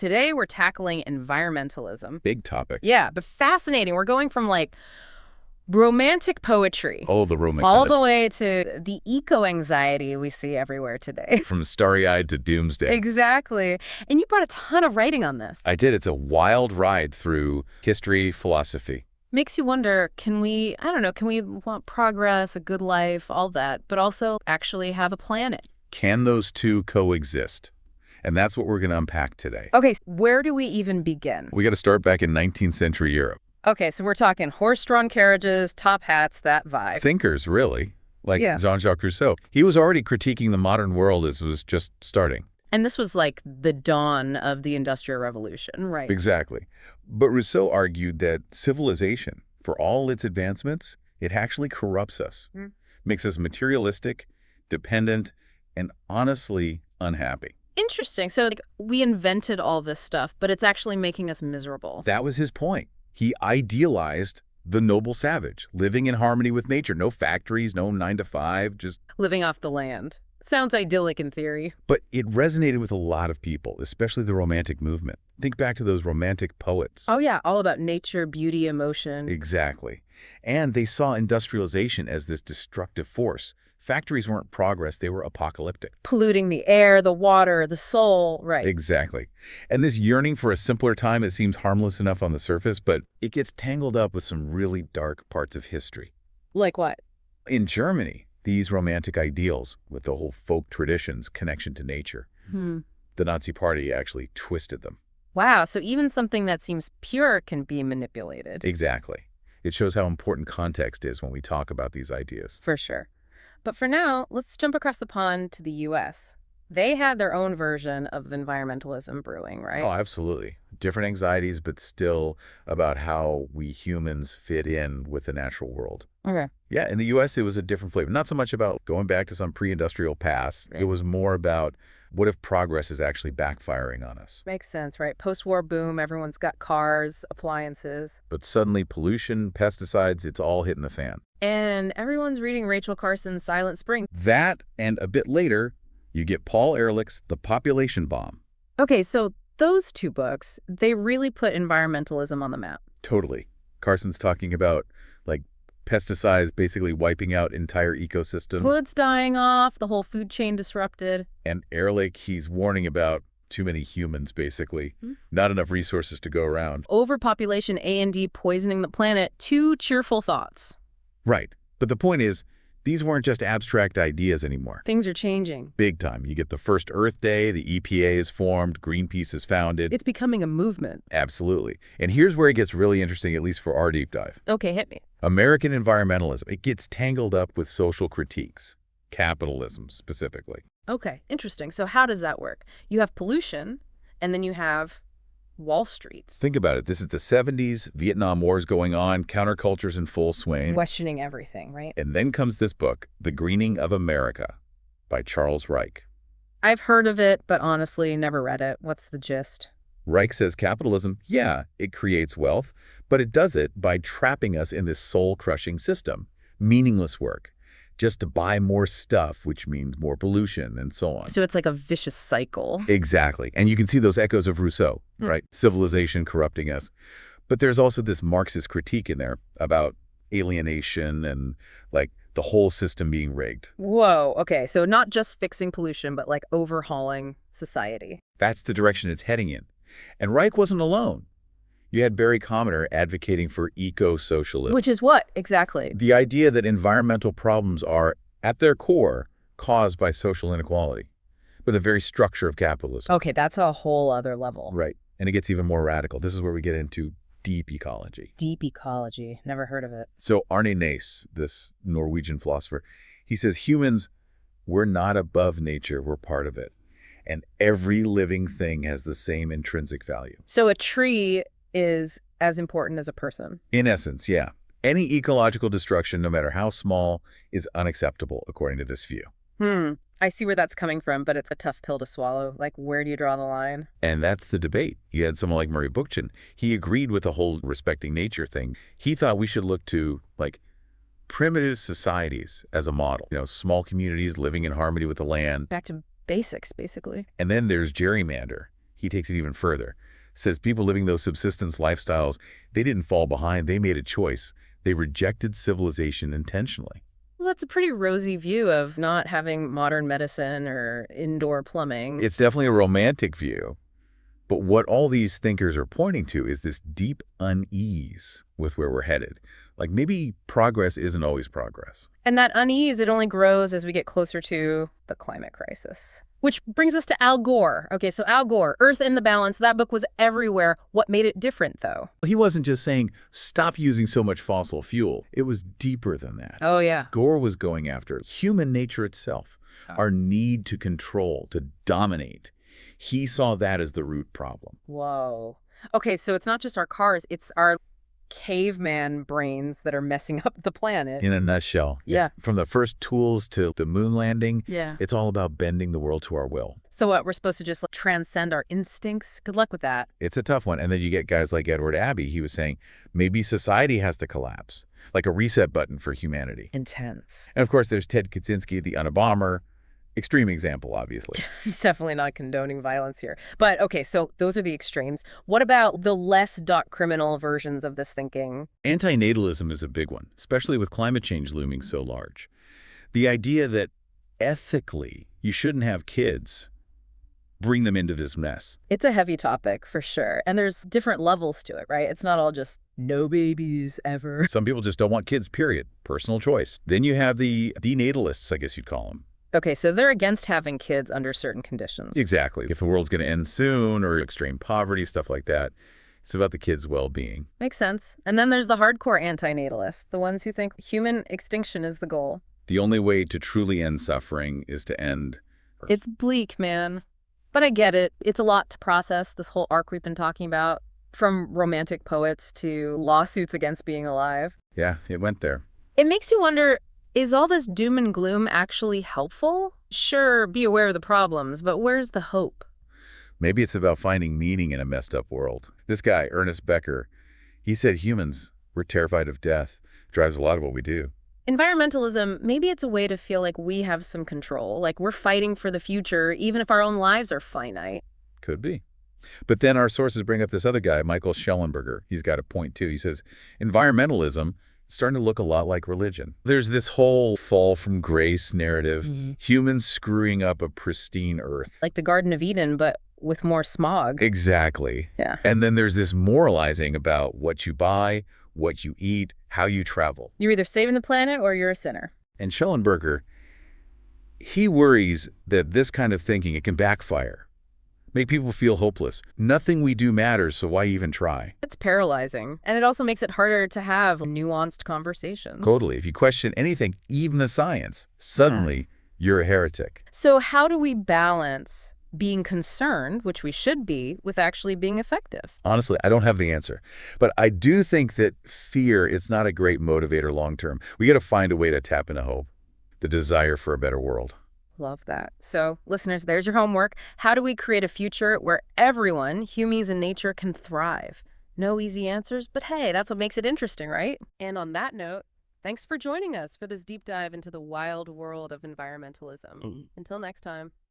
Today we're tackling environmentalism. Big topic. Yeah, but fascinating. We're going from like romantic poetry Oh, the romantic. all the way to the eco-anxiety we see everywhere today. From starry-eyed to doomsday. Exactly. And you brought a ton of writing on this. I did. It's a wild ride through history, philosophy. Makes you wonder, can we want progress, a good life, all that, but also actually have a planet? Can those two coexist? And that's what we're going to unpack today. Okay, where do we even begin? We got to start back in 19th century Europe. Okay, so we're talking horse-drawn carriages, top hats, that vibe. Thinkers, really, like Jean-Jacques Rousseau. He was already critiquing the modern world as it was just starting. And this was like the dawn of the Industrial Revolution, right? Exactly. But Rousseau argued that civilization, for all its advancements, it actually corrupts us, makes us materialistic, dependent, and honestly unhappy. Interesting. So like, we invented all this stuff, but it's actually making us miserable. That was his point. He idealized the noble savage, living in harmony with nature. No factories, no 9 to 5, just living off the land. Sounds idyllic in theory. But it resonated with a lot of people, especially the Romantic movement. Think back to those Romantic poets. Oh, yeah, all about nature, beauty, emotion. Exactly. And they saw industrialization as this destructive force. Factories weren't progress, they were apocalyptic. Polluting the air, the water, the soul, right. Exactly. And this yearning for a simpler time, it seems harmless enough on the surface, but it gets tangled up with some really dark parts of history. Like what? In Germany, these romantic ideals, with the whole folk traditions, connection to nature, the Nazi Party actually twisted them. Wow, so even something that seems pure can be manipulated. Exactly. It shows how important context is when we talk about these ideas. For sure. But for now, let's jump across the pond to the U.S. They had their own version of environmentalism brewing, right? Oh, absolutely. Different anxieties, but still about how we humans fit in with the natural world. Okay. Yeah, in the U.S., it was a different flavor. Not so much about going back to some pre-industrial past. Right. It was more about what if progress is actually backfiring on us? Makes sense, right? Post-war boom, everyone's got cars, appliances. But suddenly pollution, pesticides, it's all hitting the fan. And everyone's reading Rachel Carson's Silent Spring. That, and a bit later, you get Paul Ehrlich's The Population Bomb. Okay, so those two books, they really put environmentalism on the map. Totally. Carson's talking about, like, pesticides basically wiping out entire ecosystem. Woods dying off, the whole food chain disrupted. And Ehrlich, he's warning about too many humans, basically. Not enough resources to go around. Overpopulation, A&D poisoning the planet. Two cheerful thoughts. Right. But the point is, these weren't just abstract ideas anymore. Things are changing. Big time. You get the first Earth Day, the EPA is formed, Greenpeace is founded. It's becoming a movement. Absolutely. And here's where it gets really interesting, at least for our deep dive. Okay, hit me. American environmentalism, it gets tangled up with social critiques, capitalism specifically. Okay, interesting. So how does that work? You have pollution, and then you have Wall Street. Think about it. This is the 70s, Vietnam War is going on, counterculture's in full swing. Questioning everything, right? And then comes this book, The Greening of America, by Charles Reich. I've heard of it, but honestly, never read it. What's the gist? Reich says capitalism, yeah, it creates wealth, but it does it by trapping us in this soul-crushing system. Meaningless work. Just to buy more stuff, which means more pollution and so on. So it's like a vicious cycle. Exactly. And you can see those echoes of Rousseau, right? Civilization corrupting us. But there's also this Marxist critique in there about alienation and like the whole system being rigged. Whoa. Okay. So not just fixing pollution, but like overhauling society. That's the direction it's heading in. And Reich wasn't alone. You had Barry Commoner advocating for eco-socialism. Which is what, exactly? The idea that environmental problems are, at their core, caused by social inequality, by the very structure of capitalism. Okay, that's a whole other level. Right. And it gets even more radical. This is where we get into deep ecology. Deep ecology. Never heard of it. So Arne Naess, this Norwegian philosopher, he says humans, we're not above nature, we're part of it. And every living thing has the same intrinsic value. So a tree is as important as a person. In essence, yeah. Any ecological destruction, no matter how small, is unacceptable, according to this view. I see where that's coming from, but it's a tough pill to swallow. Like, where do you draw the line? And that's the debate. You had someone like Murray Bookchin. He agreed with the whole respecting nature thing. He thought we should look to, like, primitive societies as a model. You know, small communities living in harmony with the land. Back to basics, basically. And then there's gerrymander. He takes it even further. Says people living those subsistence lifestyles, they didn't fall behind. They made a choice. They rejected civilization intentionally. Well, that's a pretty rosy view of not having modern medicine or indoor plumbing. It's definitely a romantic view. But what all these thinkers are pointing to is this deep unease with where we're headed. Like maybe progress isn't always progress. And that unease, it only grows as we get closer to the climate crisis. Which brings us to Al Gore. Okay, so Al Gore, Earth in the Balance, that book was everywhere. What made it different, though? He wasn't just saying, stop using so much fossil fuel. It was deeper than that. Oh, yeah. Gore was going after human nature itself, our need to control, to dominate. He saw that as the root problem. Whoa. Okay, so it's not just our cars, it's our caveman brains that are messing up the planet. In a nutshell. Yeah. From the first tools to the moon landing, Yeah. it's all about bending the world to our will. So what, we're supposed to just transcend our instincts? Good luck with that. It's a tough one. And then you get guys like Edward Abbey. He was saying maybe society has to collapse, like a reset button for humanity. Intense. And of course, there's Ted Kaczynski, the Unabomber. Extreme example, obviously. He's definitely not condoning violence here. But okay, so those are the extremes. What about the less criminal versions of this thinking? Antinatalism is a big one, especially with climate change looming so large. The idea that ethically you shouldn't have kids, bring them into this mess. It's a heavy topic for sure. And there's different levels to it, right? It's not all just no babies ever. Some people just don't want kids, period. Personal choice. Then you have the denatalists, I guess you'd call them. Okay, so they're against having kids under certain conditions. Exactly. If the world's going to end soon or extreme poverty, stuff like that, it's about the kids' well-being. Makes sense. And then there's the hardcore antinatalists, the ones who think human extinction is the goal. The only way to truly end suffering is to end Earth. It's bleak, man. But I get it. It's a lot to process, this whole arc we've been talking about, from romantic poets to lawsuits against being alive. Yeah, it went there. It makes you wonder, is all this doom and gloom actually helpful? Sure, be aware of the problems, but where's the hope? Maybe it's about finding meaning in a messed up world. This guy, Ernest Becker, he said humans, we're terrified of death. Drives a lot of what we do. Environmentalism, maybe it's a way to feel like we have some control, like we're fighting for the future, even if our own lives are finite. Could be. But then our sources bring up this other guy, Michael Schellenberger. He's got a point, too. He says, environmentalism is starting to look a lot like religion. There's this whole fall from grace narrative, humans screwing up a pristine Earth. Like the Garden of Eden, but with more smog. Exactly. Yeah. And then there's this moralizing about what you buy, what you eat, how you travel. You're either saving the planet or you're a sinner. And Schellenberger, he worries that this kind of thinking, it can backfire, make people feel hopeless. Nothing we do matters, so why even try? It's paralyzing. And it also makes it harder to have nuanced conversations. Totally. If you question anything, even the science, suddenly you're a heretic. So how do we balance being concerned, which we should be, with actually being effective? Honestly, I don't have the answer. But I do think that fear is not a great motivator long term. We got to find a way to tap into hope, the desire for a better world. Love that. So, listeners, there's your homework. How do we create a future where everyone, humans and nature, can thrive? No easy answers, but hey, that's what makes it interesting, right? And on that note, thanks for joining us for this deep dive into the wild world of environmentalism. Until next time.